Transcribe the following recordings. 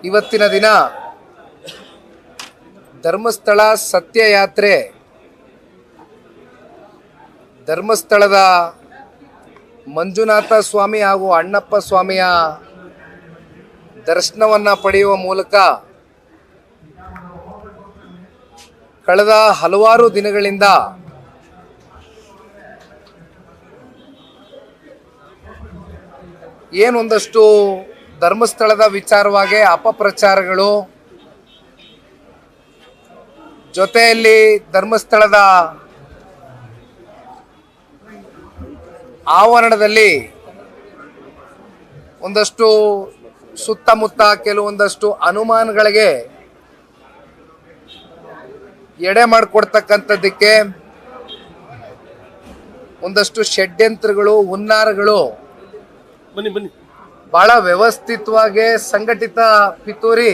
ಇವತ್ತಿನ ದಿನ ಧರ್ಮಸ್ಥಳ ಸತ್ಯಯಾತ್ರೆ ಧರ್ಮಸ್ಥಳದ ಮಂಜುನಾಥ ಸ್ವಾಮಿ ಹಾಗೂ ಅಣ್ಣಪ್ಪ ಸ್ವಾಮಿಯ ದರ್ಶನವನ್ನು ಪಡೆಯುವ ಮೂಲಕ ಕಳೆದ ಹಲವಾರು ದಿನಗಳಿಂದ ಏನೊಂದಷ್ಟು ಧರ್ಮಸ್ಥಳದ ವಿಚಾರವಾಗಿ ಅಪಪ್ರಚಾರಗಳು, ಜೊತೆಯಲ್ಲಿ ಧರ್ಮಸ್ಥಳದ ಆವರಣದಲ್ಲಿ ಒಂದಷ್ಟು ಸುತ್ತಮುತ್ತ ಕೆಲವೊಂದಷ್ಟು ಅನುಮಾನಗಳಿಗೆ ಎಡೆ ಮಾಡಿಕೊಡ್ತಕ್ಕಂಥದ್ದಕ್ಕೆ ಒಂದಷ್ಟು ಷಡ್ಯಂತ್ರಗಳು, ಹುನ್ನಾರಗಳು ಬಹಳ ವ್ಯವಸ್ಥಿತವಾಗಿ ಸಂಘಟಿತ ಪಿತೂರಿ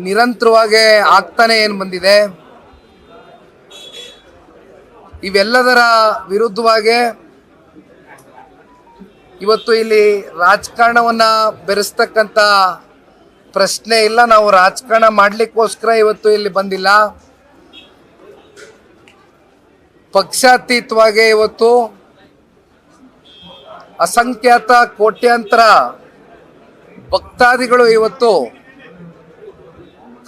ನಿರಂತರವಾಗಿ ಆಗ್ತಾನೆ ಏನು ಬಂದಿದೆ. ಇವೆಲ್ಲದರ ವಿರುದ್ಧವಾಗಿ ಇವತ್ತು ಇಲ್ಲಿ ರಾಜಕಾರಣವನ್ನ ಬೆರೆಸ್ತಕ್ಕಂಥ ಪ್ರಶ್ನೆ ಇಲ್ಲ. ನಾವು ರಾಜಕಾರಣ ಮಾಡಲಿಕ್ಕೋಸ್ಕರ ಇವತ್ತು ಇಲ್ಲಿ ಬಂದಿಲ್ಲ. ಪಕ್ಷಾತೀತವಾಗಿ ಇವತ್ತು ಅಸಂಖ್ಯಾತ ಕೋಟ್ಯಾಂತರ ಭಕ್ತಾದಿಗಳು ಇವತ್ತು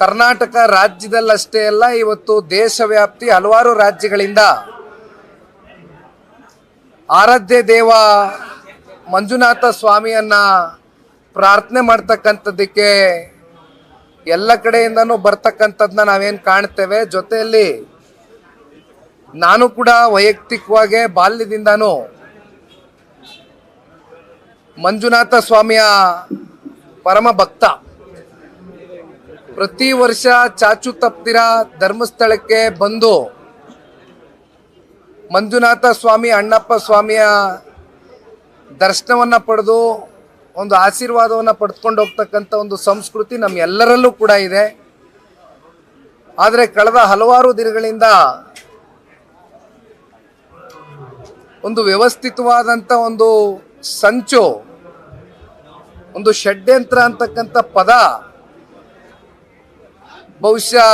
ಕರ್ನಾಟಕ ರಾಜ್ಯದಲ್ಲಷ್ಟೇ ಅಲ್ಲ, ಇವತ್ತು ದೇಶವ್ಯಾಪ್ತಿ ಹಲವಾರು ರಾಜ್ಯಗಳಿಂದ ಆರಾಧ್ಯ ದೇವ ಮಂಜುನಾಥ ಸ್ವಾಮಿಯನ್ನ ಪ್ರಾರ್ಥನೆ ಮಾಡ್ತಕ್ಕಂಥದ್ದಕ್ಕೆ ಎಲ್ಲ ಕಡೆಯಿಂದನೂ ಬರ್ತಕ್ಕಂಥದ್ದನ್ನ ನಾವೇನು ಕಾಣ್ತೇವೆ. ಜೊತೆಯಲ್ಲಿ ನಾನು ಕೂಡ ವೈಯಕ್ತಿಕವಾಗಿ ಬಾಲ್ಯದಿಂದನೂ ಮಂಜುನಾಥ ಸ್ವಾಮಿಯ ಪರಮ ಭಕ್ತ. ಪ್ರತಿ ವರ್ಷ ಚಾಚು ತಪ್ಪದಿರ ಧರ್ಮಸ್ಥಳಕ್ಕೆ ಬಂದು ಮಂಜುನಾಥ ಸ್ವಾಮಿ, ಅಣ್ಣಪ್ಪ ಸ್ವಾಮಿಯ ದರ್ಶನವನ್ನು ಪಡೆದು ಒಂದು ಆಶೀರ್ವಾದವನ್ನು ಪಡೆದುಕೊಂಡು ಹೋಗ್ತಕ್ಕಂಥ ಒಂದು ಸಂಸ್ಕೃತಿ ನಮ್ಮ ಎಲ್ಲರಲ್ಲೂ ಕೂಡ ಇದೆ. ಆದರೆ ಕಳೆದ ಹಲವಾರು ದಿನಗಳಿಂದ ಒಂದು ವ್ಯವಸ್ಥಿತವಾದಂಥ ಒಂದು ಸಂಚು, ಒಂದು ಷಡ್ಯಂತ್ರ ಅಂತಕ್ಕಂಥ ಪದ ಬಹುಶಃ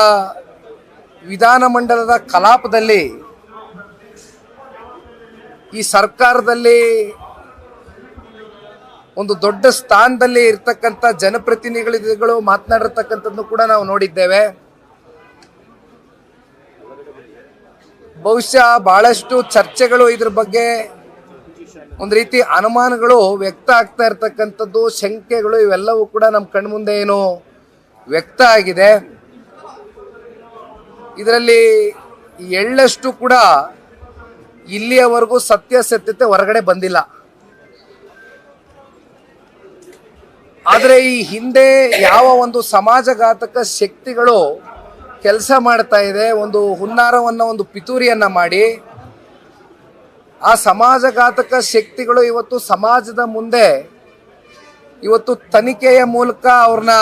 ವಿಧಾನಮಂಡಲದ ಕಲಾಪದಲ್ಲಿ, ಈ ಸರ್ಕಾರದಲ್ಲಿ ಒಂದು ದೊಡ್ಡ ಸ್ಥಾನದಲ್ಲಿ ಇರ್ತಕ್ಕಂಥ ಜನಪ್ರತಿನಿಧಿಗಳು ಮಾತನಾಡಿರ್ತಕ್ಕಂಥದ್ದು ಕೂಡ ನಾವು ನೋಡಿದ್ದೇವೆ. ಬಹುಶಃ ಬಹಳಷ್ಟು ಚರ್ಚೆಗಳು ಇದ್ರ ಬಗ್ಗೆ, ಒಂದು ರೀತಿ ಅನುಮಾನಗಳು ವ್ಯಕ್ತ ಆಗ್ತಾ ಇರ್ತಕ್ಕಂಥದ್ದು, ಶಂಕೆಗಳು ಇವೆಲ್ಲವೂ ಕೂಡ ನಮ್ಮ ಕಣ್ಮುಂದೆ ಏನು ವ್ಯಕ್ತ ಆಗಿದೆ. ಇದರಲ್ಲಿ ಎಳ್ಳಷ್ಟು ಕೂಡ ಇಲ್ಲಿಯವರೆಗೂ ಸತ್ಯಾಸತ್ಯತೆ ಹೊರಗಡೆ ಬಂದಿಲ್ಲ. ಆದರೆ ಈ ಹಿಂದೆ ಯಾವ ಒಂದು ಸಮಾಜಘಾತಕ ಶಕ್ತಿಗಳು ಕೆಲಸ ಮಾಡ್ತಾ ಇದೆ, ಒಂದು ಹುನ್ನಾರವನ್ನು, ಒಂದು ಪಿತೂರಿಯನ್ನ ಮಾಡಿ ಆ ಸಮಾಜಘಾತಕ ಶಕ್ತಿಗಳು ಇವತ್ತು ಸಮಾಜದ ಮುಂದೆ ಇವತ್ತು ತನಿಖೆಯ ಮೂಲಕ ಅವ್ರನ್ನ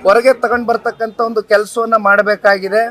ಹೊರಗೆ ತಗೊಂಡು ಬರ್ತಕ್ಕಂಥ ಒಂದು ಕೆಲಸವನ್ನ ಮಾಡಬೇಕಾಗಿದೆ.